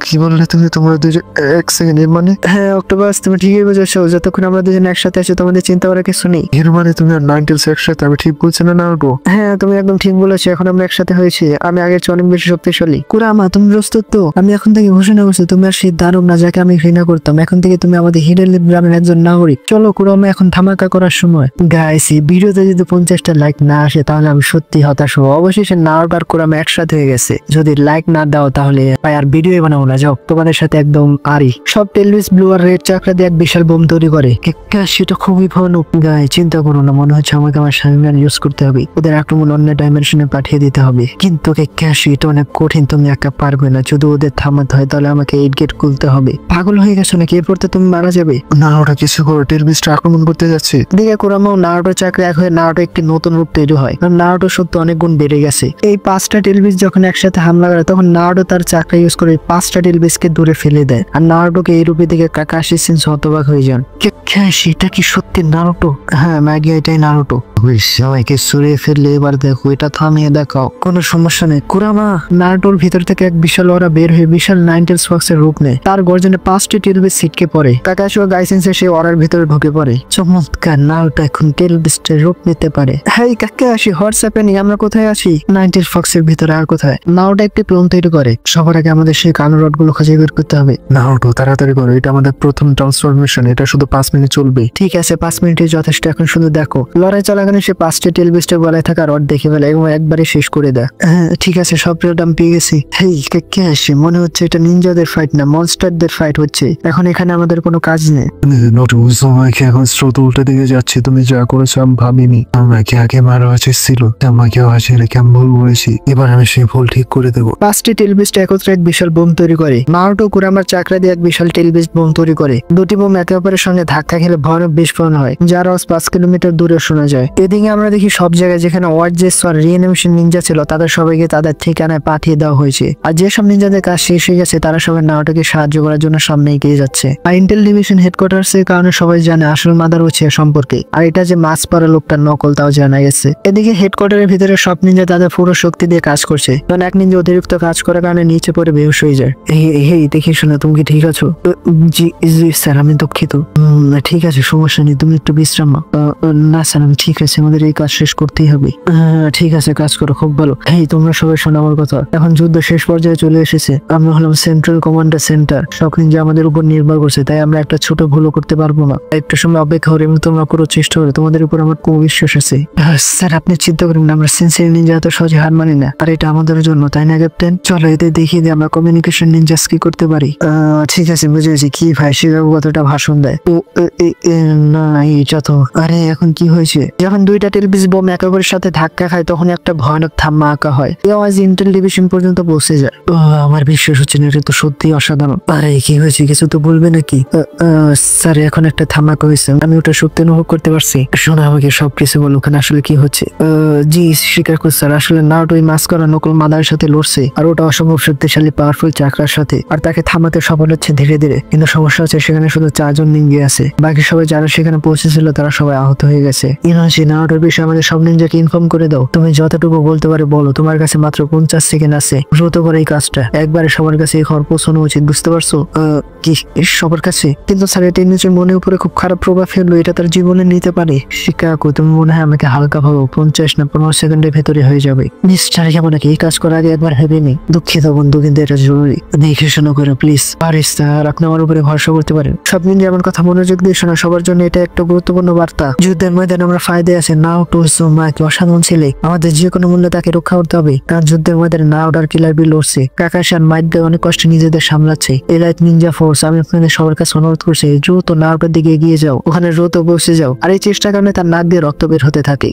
কি বললে তুমি? তোমরা দুইজন? এক সেকেন্ড, এর মানে? হ্যাঁ অক্টোপাস, তুমি ঠিকই বুঝেছো, যতক্ষণ আমরা দুজন একসাথে আছি তোমাদের চিন্তা করার কিছু নেই। এর মানে তুমি আর নাইনটেলস একসাথে? আমি ঠিক বলছি না নারুটো? হ্যাঁ তুমি একদম ঠিক বলেছো, এখন আমরা একসাথে হয়েছি। আমি আগের চেয়ে অনেক বেশি শক্তিশালী। কুরামা, তুমি প্রস্তুত তো? আমি এখন থেকে ঘোষণা করছি, তুমি আর সেই দানব না যাকে আমি ঘৃণা করতাম, এখন থেকে তুমি আমাদের হিডেন লিপ গ্রামের একজন নাগরিক। চলো কুরামা, এখন ধামাকা করার সময়। গাইস, এই ভিডিওতে যদি 50টা লাইক না আসে তাহলে আমি সত্যি হতাশ হবো। অবশেষে নারুটো আর কুরামা একসাথে হয়ে গেছে। যদি লাইক না দাও তাহলে ভাই আর ভিডিও বানাবো না। যাও, তোমাদের সাথে একদম আরি। সব টেলভিস ব্লু আর রেড চাকরা দিয়ে এক বিশাল বোম তৈরি করে। সেটা খুবই ভয়ানক। গাই, চিন্তা করো না, মনে হচ্ছে আমাকে আমার স্বামীমান ইউজ করতে হবে, ওদের আক্রমণ অন্য ডাইমেনশনে পাঠিয়ে দিতে হবে। কিন্তু ক্যাশি, এটা অনেক কঠিন, তুমি একা পারবে না। যদি ওদের থামাতে হয় তাহলে আমাকে 8 গেট খুলতে হবে। পাগল হয়ে গেছো নাকি? এরপর তো তুমি মারা যাবে। নারুটো কিছু করো, টেলভিসটা আক্রমণ করতে যাচ্ছে। দিকে কুরামাও নারুটো চাকরি এক হয়ে নারুটো একটি নতুন রূপ তৈরি হয়, কারণ নারুটো সত্য অনেক গুণ বেড়ে গেছে। এই 5টা টেলভিস যখন একসাথে হামলা করে তখন নারুটো তার চাকরি ইউজ করে 5টা টেলভিসকে দূরে ফেলে দেয়। আর নারুটোকে এই রূপে দেখে কাকাশি সিনস হতবাক হয়ে যান। সেটা কি সত্যি নারুটো? হ্যাঁ ম্যাগি, এটাই নারুটো। সবাইকে সরিয়ে ফেললে এবার দেখো, এটা থামিয়ে দেখাও। কোনো সমস্যা নেই কুরামা। নারুটোর ভিতর থেকে এক বিশাল ওরা বের হয়ে বিশাল নাইনটেলস ফক্সের রূপ নেয়। তার গর্জনে 5টি টেলভিস ছিটকে পড়ে। কাকাশি ও গাইসেন্সে সেই ওরার ভিতরে ঢুকে পড়ে। চমৎকার, নারুটো এখন টেলভিসের রূপ নিতে পারে। হ্যাঁ কাকাশি, হোয়াটসঅ্যাপে নেই, আমরা কোথায় আছি? নাইনটেলস ফক্সের ভিতরে আর কোথায়? নারুটো একটি প্লেন তৈরি করে। সবার আগে আমাদের সেই কালো রড গুলো খুঁজে বের করতে হবে। নারুটো তাড়াতাড়ি করো, এটা আমাদের প্রথম ট্রান্সফরমেশন, এটা শুধু 5 মিনিট চলবে। ঠিক আছে, 5 মিনিটই যথেষ্ট। এখন শুধু দেখো, লড়াই চলাকালীন সে 5টি টেলভিস্টের গলায় থাকা রড দেখে ফেলে এবং একবারে শেষ করে দেয়। হ্যাঁ ঠিক আছে, সব রেড আমি পেয়ে গেছি। হেই কে আসে? মনে হচ্ছে এটা নিনজাদের ফাইট না, মনস্টারদের ফাইট হচ্ছে। এখন এখানে আমাদের কোনো কাজ নেই। নোটু, আমাকে এখন স্রোত উল্টে দিকে যাচ্ছে, তুমি যা করেছো আমি ভাবিনি। আমাকে আগে মারা উচিত ছিল, আমাকে আসলে কেমন ভুল করেছি, এবার আমি সেই ভুল ঠিক করে দেবো। 5টি টেলভিস্ট একত্রে এক বিশাল বোম তৈরি করে। নারুটো কুরামার চাকরা দিয়ে এক বিশাল টেলভিস্ট বোম তৈরি করে। দুটি বোম একে অপরের সঙ্গে ধাক্কা খেলে ভয়ানক বিস্ফোরণ হয়, যার আওয়াজ 5 কিলোমিটার দূরে শোনা যায়। এদিকে আমরা দেখি সব জায়গায় যেখানে ওয়ার্জেস আর রিঅ্যানিমেশন নিনজা ছিল তাদের সবাইকে তাদের ঠিকানায় পাঠিয়ে দেওয়া হয়েছে। আর যেসব নিনজাদের কাজ শেষ হয়ে গেছে তারা সবাই নারুটোকে সাহায্য করার জন্য সামনে এগিয়ে যাচ্ছে। আর ইন্টেল ডিভিশন হেডকোয়ার্টার্স এর কারণে সবাই জানে আসল মাদার হচ্ছে সম্পর্কে, আর এটা যে মাছ পরা লোকটার নকল তাও জানা গেছে। এদিকে হেডকোয়ার্টারের ভিতরে সব নিনজা তাদের পুরো শক্তি দিয়ে কাজ করছে, কারণ এক নিনজা অতিরিক্ত কাজ করার কারণে নিচে পড়ে বেহুশ হয়ে যায়। এই দেখি শোনা, তুমি কি ঠিক আছো? জি জি স্যার, আমি দুঃখিত। ঠিক আছে, সমস্যা নেই, তুমি একটু বিশ্রাম নাও। না স্যার, আমি ঠিক আছে, আমাদের এই কাজ শেষ করতেই হবে। ঠিক আছে, কাজ করো, খুব ভালো। হেই তোমরা সবাই শোনো আমার কথা, এখন যুদ্ধ শেষ পর্যায়ে চলে এসেছে। আমরা হলাম সেন্ট্রাল কমান্ডার সেন্টার, সব নিনজা আমাদের উপর নির্ভর করছে, তাই আমরা একটা ছোট ভুলও করতে পারবো না। একটু সময় অপেক্ষা করে এবং তোমরা পুরো চেষ্টা করো, তোমাদের উপর আমার পুরো বিশ্বাস আছে। স্যার আপনি চিন্তা করেন না, আমরা সিনসিয়ার নিনজা এত সহজে হার মানি না, আর এটা আমাদের জন্য, তাই না ক্যাপ্টেন? চলো এদের দেখিয়ে দিয়ে আমরা কমিউনিকেশন নিনজাস কি করতে পারি। ঠিক আছে, বুঝেছি। কি ভাই, শিকাগো কতটা ভাষণ দেয়? না এটা তো, আরে এখন কি হয়েছে? যখন 2টা টেলভিস বোম একে অপরের সাথে ধাক্কা খায় তখন একটা ভয়ানক ধামাকা হয়। এই আওয়াজ ইন্টেল ডিভিশন পর্যন্ত পৌঁছে যায়। আমার বিশ্বাস হচ্ছে না, এটা তো সত্যি অসাধারণ। আরে কি হয়েছে, কিছু তো বলবে নাকি? স্যার এখন একটা ধামাকা হয়েছে, আমি ওটা সত্যি অনুভব করতে পারছি। শোনো আমাকে সবকিছু বলো, ওখানে আসলে কি হচ্ছে? জি স্বীকার করছি স্যার, আসলে নারুটো ওই মাস্ক করা নকল মাদারের সাথে লড়ছে, আর ওটা অসম্ভব শক্তিশালী পাওয়ারফুল চাকরার সাথে, আর তাকে থামাতে সফল হচ্ছে ধীরে ধীরে। কিন্তু সমস্যা হচ্ছে সেখানে শুধু 4 জন নিনজা আছে, বাকি সবাই যারা সেখানে পৌঁছেছিল তারা সবাই আহত হয়ে গেছে। ইনাসি, নারুটোর বিষয়ে আমাদের সব নিনজাকে ইনফর্ম করে দাও। তুমি যতটুকু বলতে পারে বলো, তোমার কাছে মাত্র 50 সেকেন্ড আছে, দ্রুত করে এই কাজটা। একবারে সবার কাছে এই খবর পৌঁছানো উচিত, বুঝতে পারছো? কি সবার কাছে? কিন্তু স্যার এটা নিজের মনের উপরে খুব খারাপ প্রভাব ফেললো, এটা তার জীবনে নিতে পারে। শিকাগো, তুমি মনে হয় আমাকে হালকা ভাবো, 50 না 15 সেকেন্ডের ভেতরে হয়ে যাবে। নিশ্চয় কেমন নাকি এই কাজ করার আগে একবার ভেবেনি। দুঃখিত বন্ধু, কিন্তু এটা জরুরি, দেখে শোনো করে প্লিজ। পারিস স্যার, আপনি আমার উপরে ভরসা করতে পারেন। সব নিনজা আমার কথা মনোযোগ দিয়ে শোনা, সবার জন্য এটা একটা গুরুত্বপূর্ণ বার্তা। যুদ্ধের ময়দানে আমরা ফায়দে আছে, নারুটো উজুমাকি অসাধারণ ছেলে, আমাদের যে কোনো মূল্যে তাকে রক্ষা করতে হবে, কারণ যুদ্ধের ময়দানে নারুটো আর কিলার বি লড়ছে। কাকাশি আর মাইট অনেক কষ্টে নিজেদের সামলাচ্ছে। এই লাইট নিনজা ফোর্স, আমি আপনাদের সবার কাছে অনুরোধ করছি দ্রুত নারুটোর দিকে এগিয়ে যাও, ওখানে দ্রুত বসে যাও। আর এই চেষ্টার কারণে তার নাক দিয়ে রক্ত বের হতে থাকে।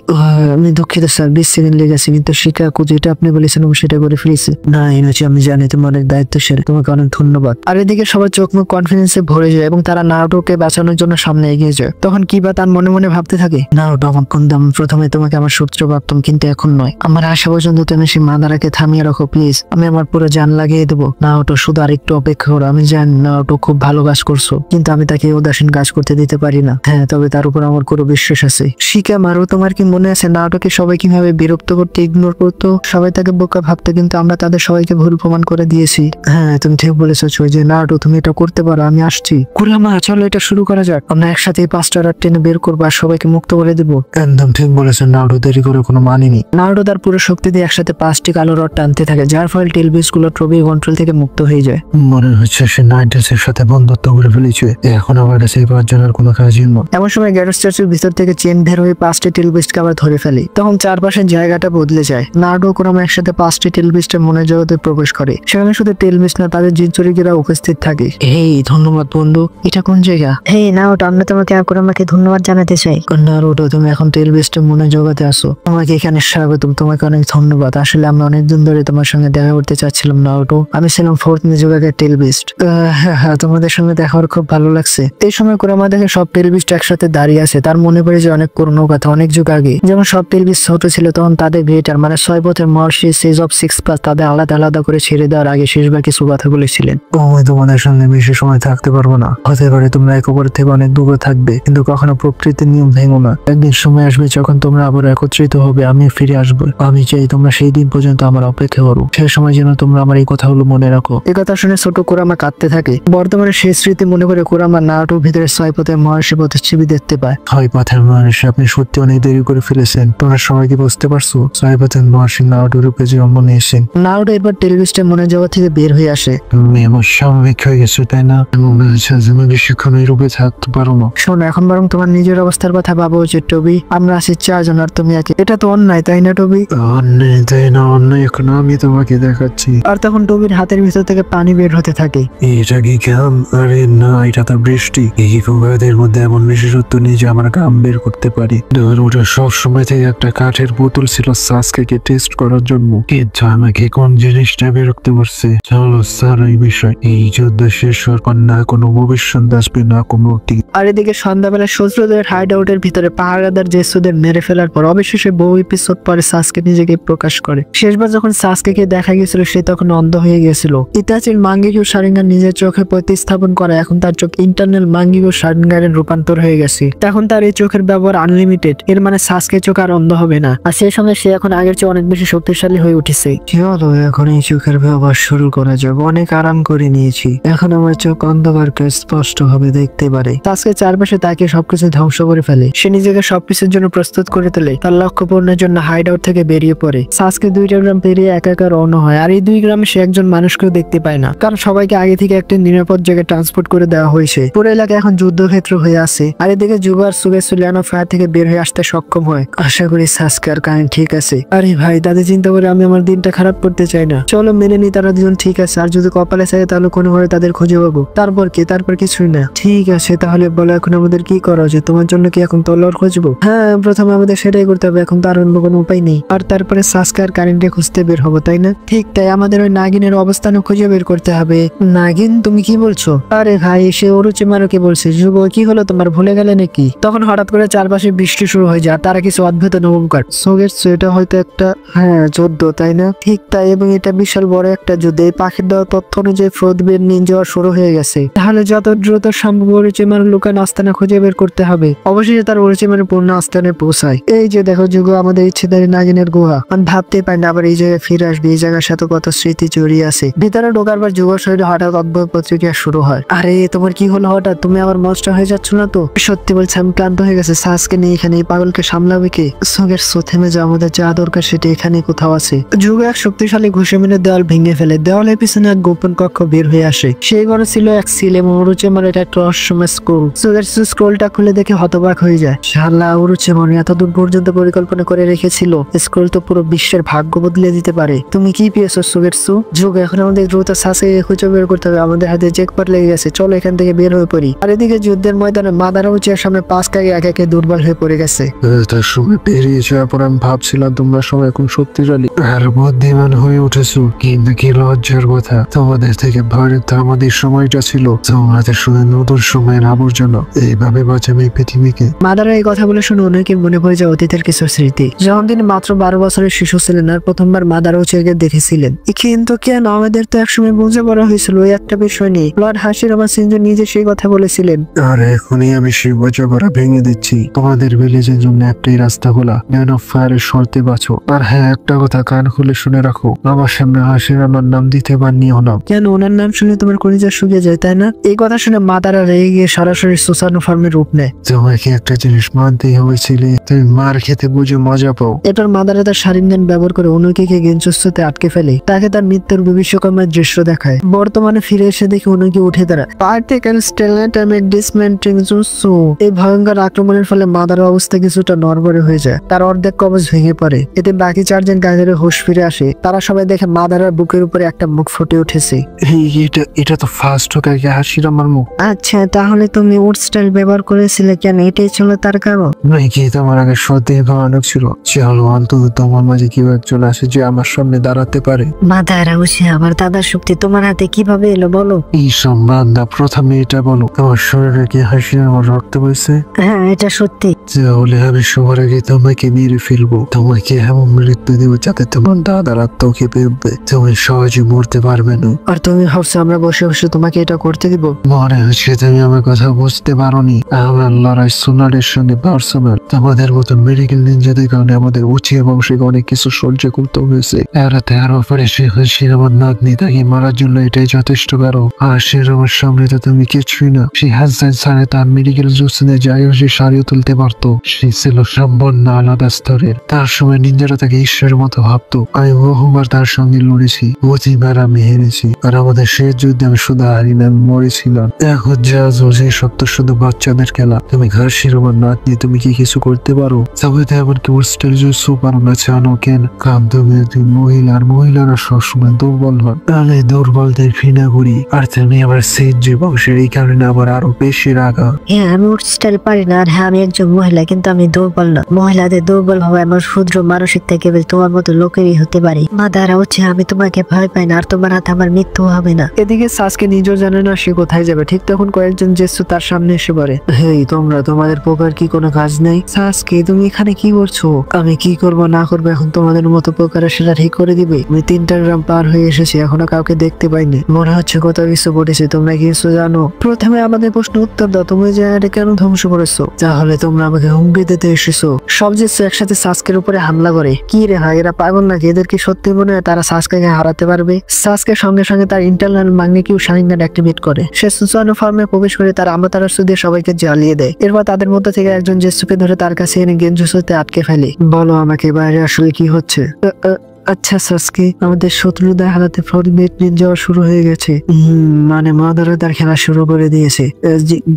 আমি দুঃখিত স্যার, 20 সেকেন্ড লেগেছে, কিন্তু শিকাকু যেটা আপনি বলেছেন আমি সেটা করে ফেলেছি। না ইনোচি, আমি জানি তুমি অনেক দায়িত্বশীল, তোমাকে অনেক ধন্যবাদ। আর এদিকে সবার চোখ মুখ কনফিডেন্সে ভরে যায় এবং তারা নারুটোকে বাঁচানোর জন্য সামনে এগিয়ে যায়। তখন কিবা তার মনে মনে ভাবতে থাকে, নারুটো আমার কোনটা, আমি প্রথমে তোমাকে আমার সূত্র ভাবতাম, কিন্তু এখন নয়। আমার আশা পর্যন্ত তুমি সেই মাদারাকে থামিয়ে রাখো প্লিজ, আমি আমার পুরো জান লাগিয়ে দেবো। নারুটো শুধু আরেকটু অপেক্ষা করো, আমি জানি নারুটো খুব ভালো কাজ করছো, কিন্তু আমি তাকে উদাসীন কাজ করতে দিতে পারি না। হ্যাঁ, তবে তার উপর আমার পুরো বিশ্বাস আছে। শিকামারু, তোমার কি মনে আছে নারুটোকে সবাই কিভাবে বিরক্ত করতে, ইগনোর করতো, সবাই তাকে বোকা ভাবতো, কিন্তু আমরা তাদের সবাইকে ভুল প্রমাণ করে দিয়েছি। হ্যাঁ, তুমি ঠিক বলেছো যে নারুটো তুমি এটা করতে পারো, আমি আসছি। কুরামা, চলো এটা শুরু করা যাক, আমরা একসাথে 5টা রাত টেনে বের করবো আর সবাইকে মুক্ত করে দেবো। একদম ঠিক বলেছেন নারুটো, দেরি করে কোনো মানেনি। নারুটো তার পুরো শক্তি দিয়ে একসাথে 5টি কালো রড টানতে থাকে, যার ফলে টেলবিস গুলো ট্রবি কন্ট্রোল থেকে মুক্ত হয়ে যায়। মনে হচ্ছে সে নাইটসের সাথে বন্ধুত্ব করে ফেলেছে, এখন আমার কাছে এই 5 জনের কোনো কাজই নয়। এমন সময় গ্যারো স্ট্যাচুর ভিতর থেকে চেন বের হয়ে 5টি টেলবিস্টকে আবার ধরে ফেলে। তখন চারপাশের জায়গাটা বদলে যায়। নারুটো কুরামা একসাথে 5টি টেলবিস্টের মনের জগতে প্রবেশ করে। সেখানে শুধু টেলবিস্ট না, তাদের জিনচরিকেরা উপস্থিত থাকে। এই ধন্যবাদ বন্ধু, এটা কোন জায়গা? হেই নারুটো, আমরা তোমাকে আর কুরামাকে ধন্যবাদ জানাতে চাই। নারুটো, তুমি এখন টেলবিস্টের মনের জগতে আসো, তোমাকে এখানে স্বাগতম, তোমাকে অনেক ধন্যবাদ। আসলে আমরা অনেকদিন ধরে তোমার সঙ্গে দেখা করতে চাচ্ছিলাম নারুটো, আমি ছিলাম 4th নিজোগাকের টেলবিস্ট। হ্যাঁ, তোমাদের সঙ্গে দেখা হওয়ার খুব ভালো লাগছে। এই সময় কুরামা দেখে সব টেলবিস্ট একসাথে দাঁড়িয়ে আছে। তার মনে পড়ে যে অনেক পুরনো কথা, অনেক যুগ আগে যখন সব টেলবিস্ট ছোট ছিল, তখন তাদের গ্রেটার মানে 6 পথের মহর্ষি সেজ অফ 6+ তাদের আলাদা আলাদা করে ছেড়ে দেওয়ার আগে শেষবার কিছু কথা বলেছিলেন। আমি তোমাদের সঙ্গে বেশি সময় থাকতে পারবো না, হতে পারে তোমরা এক অপরের থেকে অনেক দূরে থাকবে, কিন্তু কখনো প্রকৃতির নিয়ম ভেঙো না। একদিন সময় আসবে যখন তোমরা আবার একত্রিত হবে, আমি ফিরে আসবো। আমি চাই তোমরা সেই দিন পর্যন্ত আমার অপেক্ষা করো, সেই সময় যেন তোমরা আমার এই কথাগুলো মনে রাখো। এই কথা শুনে ছোট কুরামা কাঁদতে থাকে। বর্তমানে সেই স্মৃতি মনে করে কুরামা নারুটোর ভিতরে 6 পথের মহর্ষি প্রতিচ্ছবি দেখতে পায়। 6 পথের মহর্ষি, আপনি সত্যি অনেক দেরি করে ফেলেছেন। তোমরা সবাই কি বুঝতে পারছো 6 পথের মহর্ষি নারুটোর রূপে জন্ম নিয়েছেন? নারুটো এবার টেলবিস্টের মনের জগৎ থেকে বের হয়ে আসে। তুমি আমার স্বাভাবিক হয়ে গেছো, তাই না? আমি বেশিক্ষণ এই রূপে থাকতে পারো না। শোনো, এখন বরং তোমার নিজের অবস্থার কথা ভাবা উচিত টবি। আমরা আছি 4 জন আর তুমি একে, এটা তো অন্যায় তাই না টবি? অন্যায় তাই না, অন্যায় এখন আমি তোমাকে দেখাচ্ছি। আর তখন টবির হাতের ভিতর থেকে পানি বের হতে থাকে। এটা কি ঘাম? আরে না, এটা তো বৃষ্টি। এই প্রবাহের মধ্যে এমন বিশেষত্ব নেই যে আমার ঘাম বের করতে পারি। ওটা সব সময় থেকে একটা কাঠের বোতল ছিল সাসকে টেস্ট করার জন্য, কিন্তু আমাকে কোন জিনিসটা বিরক্ত করছে। চলো স্যার, এই বিষয় এই যুদ্ধ শেষ হওয়ার পর না কোনো ভবিষ্যৎ আসবে না কোনো অতীত। আর এদিকে সন্ধ্যাবেলা শত্রুদের হাইড আউটের ভিতরে পাহারাদার জেসুদের মেরে ফেলার পর অবশেষে বহু এপিসোড পরে সাসকে নিজেকে প্রকাশ করে। শেষবার যখন সাসকে দেখা গেছিল সে তখন অন্ধ হয়ে গেছিল। ইতাচির মাঙ্গিকো শারিঙ্গান নিজের চোখে প্রতিস্থাপন করে এখন তার চোখ ইন্টারনাল মাঙ্গিকো শারিঙ্গানের রূপান্তর হয়ে গেছে। এখন তার এই চোখের ব্যবহার আনলিমিটেড, এর মানে সাসকে চোখ আর অন্ধ হবে না। আর সেই সঙ্গে সে এখন আগের চেয়ে অনেক বেশি শক্তিশালী হয়ে উঠেছে। চলো এখন এই চোখের ব্যবহার শুরু করা যাক। অনেক আরাম করে নিয়েছি, এখন আমার চোখ অন্ধকারকে স্পষ্ট ভাবে দেখতে পারে। সাসকে চারপাশে তাকে সবকিছু ধ্বংস করে ফেলে। সে নিজেকে সবকিছুর জন্য প্রস্তুত করে তোলে। তার লক্ষ্য পূরণের জন্য হাইড আউট থেকে বেরিয়ে পড়ে। সাসকে 2টা গ্রাম পেরিয়ে একা একা রওনা হয়। আর এই 2 গ্রামে সে একজন মানুষকেও দেখতে পায় না, কারণ সবাইকে আগে থেকে একটা নিরাপদ জায়গায় ট্রান্সপোর্ট করে দেওয়া হয়েছে। পুরো এলাকা এখন যুদ্ধক্ষেত্র হয়ে আছে। আর এদিকে জুগার সুগেসু লিয়ানো ফায়ার থেকে বের হয়ে আসতে সক্ষম হয়। আশা করি সাসকে আর কাহিনী ঠিক আছে। আরে ভাই, তাদের চিন্তা করে আমি আমার দিনটা খারাপ করতে চাই না। চলো মেনে নি তারা দুজন ঠিক আছে, আর যদি কপালে চাই তাহলে কোনোভাবে তাদের খুঁজে পাবো। তারপর কি? তারপর কিছুই না। ঠিক আছে, তাহলে বলো এখন আমাদের কি করা উচিত? তোমার জন্য কি এখন তলোয়ার খুঁজবো? হ্যাঁ, প্রথমে আমাদের সেটাই করতে হবে, এখন তার অন্য কোনো উপায় নেই। আর তারপরে সাসকে আর কারেন্টে খুঁজতে বের হবো, তাই না? ঠিক তাই, আমাদের ওই নাগিনের অবস্থানে খুঁজে বের করতে হবে। নাগিন? তুমি কি বলছো? আরে ভাই, সে অরুচিমারুকে বলছে। যুগ, কি হলো তোমার, ভুলে গেলে নাকি? তখন হঠাৎ করে চারপাশে বৃষ্টি শুরু হয়ে যায়। তারা কিছু অদ্ভুত নবমকার সোগের, এটা হয়তো একটা যুদ্ধ, তাই না? ঠিক তাই, এবং এটা বিশাল বড় একটা যুদ্ধ। এই পাখির দেওয়া তথ্য অনুযায়ী ফ্রোদবের নিনজাওয়া শুরু হয়ে গেছে। তাহলে যত দ্রুত সম্ভব অরুচিমারুর লুকানো আস্তানা খুঁজে বের করতে হবে। অবশেষে তার অরুচিমারুর পূর্ণ আস্তানে পৌঁছায়। এই যে দেখো যুগ, আমাদের ইচ্ছেদারি নাগিনের গুহা। আমি ভাবতেই পারি না আবার এই জায়গায় ফিরে আসবে। এই জায়গার সাথে কত স্মৃতি জড়িয়ে আছে। ভিতরে ঢোকার পর যুগর শরীরে হঠাৎ অদ্ভুত প্রতিক্রিয়া শুরু হয়। আরে তোমার কি হলো হঠাৎ? তুমি আবার মস্ত হয়ে যাচ্ছ না তো? সত্যি বলছি, আমি ক্লান্ত হয়ে গেছে। সাসকে নিয়ে এখানে এই পাগলকে সামলাবে কে? সোগের থেমে যাও, আমাদের যা দরকার সেটা এখানে কোথাও আছে। যুগ এক শক্তিশালী ঘুষে মেরে দেওয়াল ভেঙে ফেলে। দেওয়ালের পিছনে এক গোপন কক্ষ বের হয়ে আসে। সেই ঘরে ছিল এক সিল এবং অরুচিমার এটা একটা রহস্যময় স্ক্রোল। সোগের স্ক্রোলটা খুলে দেখে হতবাক হয়ে যায়। শালা, অরুচিমার এতদূর পর্যন্ত পরিকল্পনা করে রেখেছিল। স্ক্রোল তো পুরো বিশ্বের ভাগ্য বদলে দিতে পারে। তুমি কি পেয়েছো সোগেরসু? যুগ, এখন আমাদের দ্রুত সাসকে খুঁজে বের করতে হবে। আমাদের হাতে চেকপট লেগে গেছে, চলো এখান থেকে বের হয়ে পড়ি। আর এদিকে যুদ্ধের ময়দানে মাদারা উচিয়ার সামনে 5 কাকে একে একে দুর্বল হয়ে পড়ে গেছে। তার সময় পেরিয়ে যাওয়ার পর আমি ভাবছিলাম তোমরা সবাই এখন শক্তিশালী আর বুদ্ধিমান হয়ে উঠেছো, কিন্তু কি লজ্জার কথা, তোমাদের থেকে ভয়ের তো আমাদের সময়টা ছিল। তোমাদের শুধু নতুন সময়ের আবর্জনা, এইভাবে বাঁচাবে এই পৃথিবীকে। মাদারা এই কথা বলে শুনে অনেকের মনে পড়ে যায় অতীতের কিছু স্মৃতি, যখন তিনি মাত্র 12 বছরের শিশু ছিলেন আর প্রথমবার মাদারা উচিয়াকে দেখেছিলেন। কিন্তু কেন আমাদের তো একসময় বুঝে পড়া হয়েছিল ওই একটা বিষয় নিয়ে। লর্ড হাশিরামা সিনজো নিজে সেই কথা বলেছিলেন। আর এখনই আমি সেই বোঝাপড়া ভেঙে দিচ্ছি। তোমাদের ভিলেজের জন্য একটাই রাস্তা খোলা, ম্যান অফ ফায়ারের শর্তে বাঁচো। আর হ্যাঁ, একটা কথা কান খুলে শুনে রাখো, আমার সামনে হাশিরামার নাম দিতে পারিও না। কেন ওনার নাম শুনে তোমার কলিজা শুকিয়ে যায়, তাই না? এই কথা শুনে মাদারা রেগে গিয়ে সরাসরি সুসানো ফার্মের রূপ নেয়। তোমাকে একটা জিনিস মানতেই হয়েছিল, তুমি মার খেতে বুঝে মজা পাও। এরপর মাদারা তার শারীরিক জ্ঞান ব্যবহার করে অনুকিকে গেঞ্জুস্তুতে আটকে ফেলে, তাকে তার মৃত্যুর বিভীষিকাময় দৃশ্য দেখায়। বর্তমানে ফিরে এসে দেখে অনুকি উঠে দাঁড়ায়। এই ভয়ঙ্কর আক্রমণের ফলে মাদার অবস্থা কিছুটা নড়বড়ে হয়ে যায়, তার অর্ধেক কবজ ভেঙে পড়ে। এতে বাকি 4 জন গাইডারের হুঁশ ফিরে আসে। তারা সবাই দেখে মাদারার বুকের উপরে একটা মুখ ফুটে উঠেছে। এটা তো ফার্স্ট হোকাকে হাশিরামার মুখ। আচ্ছা, তাহলে তুমি উড স্টাইল ব্যবহার করেছিলে কেন? এটাই ছিল তার কারণ? নাকি তোমার আগে সত্যি ভয়ানক ছিল। চলো অন্তত তোমার মাঝে কেউ একজন আসে যে আমার সামনে দাঁড়াতে পারে। মাদারা উচিয়া, আমার দাদার শক্তি তোমার হাতে কিভাবে এলো বলো? এই সম্মানদা, প্রথমে এটা বলো, তোমার শরীরে কি হাসিরামার রক্ত বইছে? হ্যাঁ, এটা সত্যি। তাহলে আমি সবার আগে তোমাকে মেরে ফেলবো, তোমাকে এমন মৃত্যু দেবো যাতে তোমার দাদার আত্মাও কেঁপে উঠবে, তুমি সহজে মরতে পারবে না। আর তুমি ভাবছো আমরা বসে বসে তোমাকে এটা করতে দিব? মনে হচ্ছে তুমি আমার কথা বুঝতে পারোনি। আমার লড়াই সোনারের সঙ্গে পার্সোনাল। তোমাদের মতো মেডিকেল নিনজাদের কারণে আমাদের উচিয়া বংশীকে অনেক কিছু সহ্য করতে হয়েছে। এরাতে আরো পরে সে হাসিরামার নাতনি, তাকে মারার জন্য এটাই যথেষ্ট কারো। হাসিরামার সামনে তো তুমি কিছুই না। সে হাসান সারে তার মেডিকেল জুসনে যাই সে সারিয়ে তুলতে পারতো। সে ছিল সম্পূর্ণ আলাদা স্তরের। তার সময় নিনজারা তাকে ঈশ্বরের মতো ভাবতো। আমি বহুবার তার সঙ্গে লড়েছি, প্রতিবার আমি হেরেছি। আর আমাদের শেষ যুদ্ধে আমি শুধু হারি না, আমি মরেছিলাম। এখন যা চলছে সব তো শুধু বাচ্চাদের খেলা। তুমি হাসিরামার নাতনি, তুমি কি কিছু করতে পারো? তবে তো এমনকি উস্টের জুসও পারো না, জানো কেন? কারণ তুমি একজন মহিলা, আর মহিলারা সবসময় দুর্বল হন। তাহলে দুর্বলদের ঘৃণা করি। আর তুমি আবার সেজ বংশের, এই কারণে আবার আরো বেশি রাগা। হ্যাঁ, আমি উড স্টাইল পারি না, আর হ্যাঁ আমি একজন মহিলা, কিন্তু আমি দুর্বল না। মহিলাদের দুর্বল হওয়া এমন ক্ষুদ্র মানসিক থেকে তোমার মতো লোকেরই হতে পারে। মাদারা উচিয়া, আমি তোমাকে ভয় পাই না, আর তোমার হাতে আমার মৃত্যু হবে না। এদিকে সাসকে নিজেও জানে না সে কোথায় যাবে। ঠিক তখন কয়েকজন জেসু তার সামনে এসে পড়ে। হেই তোমরা, তোমাদের পোকার কি কোনো কাজ নেই? সাসকে তুমি এখানে কি করছো? আমি কি করবো না করবো এখন তোমাদের মতো পোকারা সেটা ঠিক করে দিবে। আমি 3টা গ্রাম পার হয়ে এসেছি, এখনো কাউকে দেখতে পাইনি। মনে হচ্ছে কোথাও কিছু ঘটেছে। তোমরা কিছু জানো? প্রথমে আমাদের প্রশ্ন উত্তর দাও, তুমি জায়গাটা কেন ধ্বংস করেছো? তাহলে তোমরা আমাকে হুমকি দিতে এসেছো? সব জেসু একসাথে সাসকের উপরে হামলা করে। কি রে ভাই, এরা পাগল নাকি? এদের কি সত্যি মনে হয় তারা সাসকে হারাতে পারবে? সাসকে সঙ্গে সঙ্গে তার ইন্টারনাল ম্যাগনেটিক শাইনার অ্যাক্টিভেট করে। সে সুসানো ফার্মে প্রবেশ করে তার আমাতারাসু দিয়ে সবাইকে জ্বালিয়ে দেয়। এরপর তাদের মধ্যে থেকে একজন জেসুকে ধরে তার কাছে এনে গেঞ্জুসুতে আটকে ফেলে। বলো আমাকে বাইরে আসলে কি হচ্ছে? আচ্ছা সাসকে, আমাদের শত্রুদের হারাতে ফরমেট যাওয়া শুরু হয়ে গেছে। মানে মাদারা তার খেলা শুরু করে দিয়েছে।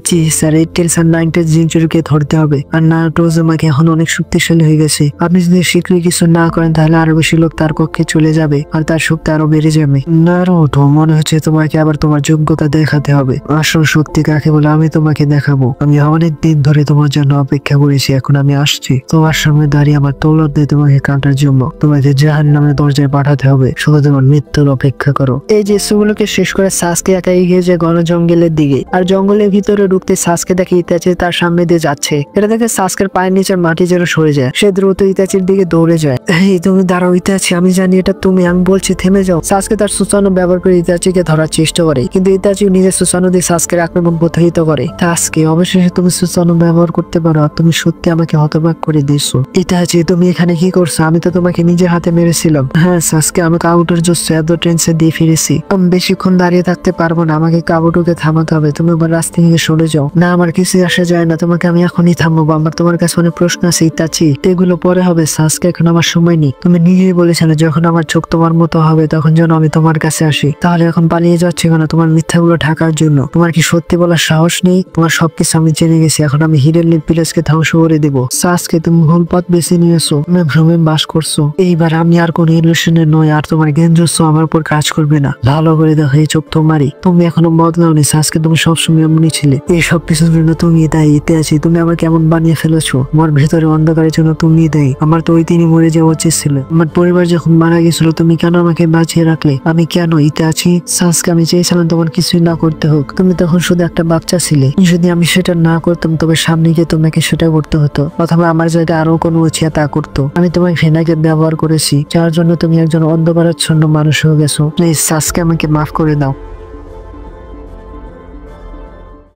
জি স্যার, 8 আর 9 জিনচুরিকে ধরতে হবে। আর নারুটো উজুমাকি এখন অনেক শক্তিশালী হয়ে গেছে। আপনি যদি শীঘ্রই কিছু না করেন তাহলে আরো বেশি লোক তার কক্ষে চলে যাবে আর তার শক্তি আরো বেড়ে যাবে। নারুটো, মনে হচ্ছে তোমাকে আবার তোমার যোগ্যতা দেখাতে হবে। আসল শক্তি কাকে বলে আমি তোমাকে দেখাবো। আমি অনেক দিন ধরে তোমার জন্য অপেক্ষা করেছি, এখন আমি আসছি। তোমার সামনে দাঁড়িয়ে আমার তলোয়ার দিয়ে তোমাকে কাটার জন্য। তোমাকে জাহান্নামের দরজায় পাঠাতে হবে, শুধু তোমার মৃত্যুর অপেক্ষা করো। এই জেসুগুলোকে শেষ করে সাসকে একা এগিয়ে যায় ঘন জঙ্গলের দিকে। আর জঙ্গলের ভিতরে ঢুকতে সাসকে দেখে ইতাচি তার সামনে দিয়ে যাচ্ছে। এটা দেখে সাসকের পায়ের নিচের মাটি যেন সরে যায়। সে দ্রুত ইতাচির দিকে দৌড়ে যায়। এই তুমি দাঁড়াও ইতাচি, আমি জানি এটা তুমি, আমি বলছি থেমে যাও। সাসকে তার সুসানো ব্যবহার করে ইতাচিকে ধরার চেষ্টা করে, কিন্তু ইতাচি নিজের সুসানো দিয়ে সাসকের আক্রমণ প্রতিহত করে। সাসকে, অবশেষে তুমি সুসানো ব্যবহার করতে পারো, আর তুমি সত্যি আমাকে হতবাক করে দিয়েছো। ইতাচি, তুমি এখানে কি করছো? আমি তো তোমাকে নিজের হাতে মেরেছিলাম। হ্যাঁ সাসকে, আমি কাবুটোর জন্য এত টেন্সে দিয়ে ফিরেছি। আমি বেশিক্ষণ দাঁড়িয়ে থাকতে পারবো না, আমাকে কাবুটোকে থামাতে হবে। তুমি আমার রাস্তা থেকে সরে যাও। না, আমার কিছু আসা যায় না, তোমাকে আমি এখনই থামাবো। আমার তোমার কাছে অনেক প্রশ্ন আছে ইতাচি, এগুলো পরে হবে। সাসকে, এখন আমার সময় নেই। তুমি নিজেই বলেছিলে যখন আমার চোখ তোমার মতো হবে তখন যেন আমি তোমার কাছে আসি। তাহলে এখন পালিয়ে যাচ্ছে কেন? তোমার মিথ্যাগুলো ঢাকার জন্য। তোমার কি সত্যি বলার সাহস নেই? তোমার সবকিছু আমি জেনে গেছি, এখন আমি হিডেন লিপ ভিলেজকে ধ্বংস করে দেবো। সাসকে, তুমি ভুল পথ বেছে নিয়েছো, তুমি ভ্রমে বাস করছো। এইবার আমি আর কোনো ইলিউশনে নয় আর তোমার গেঞ্জস্ব আমার উপর কাজ করবে না। ভালো করে দেখো এই চোখ তোমারই, তুমি এখনো বদলাওনি সাসকে, তুমি সবসময় এমনই ছিলে। এই সব কিছুর জন্য তুমি তাই এতে আছি, তুমি আমার কেমন বানিয়ে ফেলেছো। আমার ভেতরে অন্ধকারের জন্য তুমি দেয়, আমার তো ওই দিনই মরে যাওয়া উচিত ছিল। আমার পরিবার যখন মারা গেছিল তুমি কেন আমাকে বাঁচিয়ে রাখলে? আমি কেন ইতে আছি? সাসকে আমি চেয়েছিলাম তোমার কিছুই না করতে হোক, তুমি তখন শুধু একটা বাচ্চা ছিলে। যদি আমি সেটা না করতাম তবে সামনে গিয়ে তোমাকে সেটা করতে হতো, অথবা আমার জায়গায় আরো কোনো উচিয়া তা করতো। আমি তোমাকে ফেনাকে ব্যবহার করেছি, যার জন্য তুমি একজন অন্ধকারাচ্ছন্ন মানুষ হয়ে গেছো। প্লিজ সাসকে আমাকে মাফ করে দাও।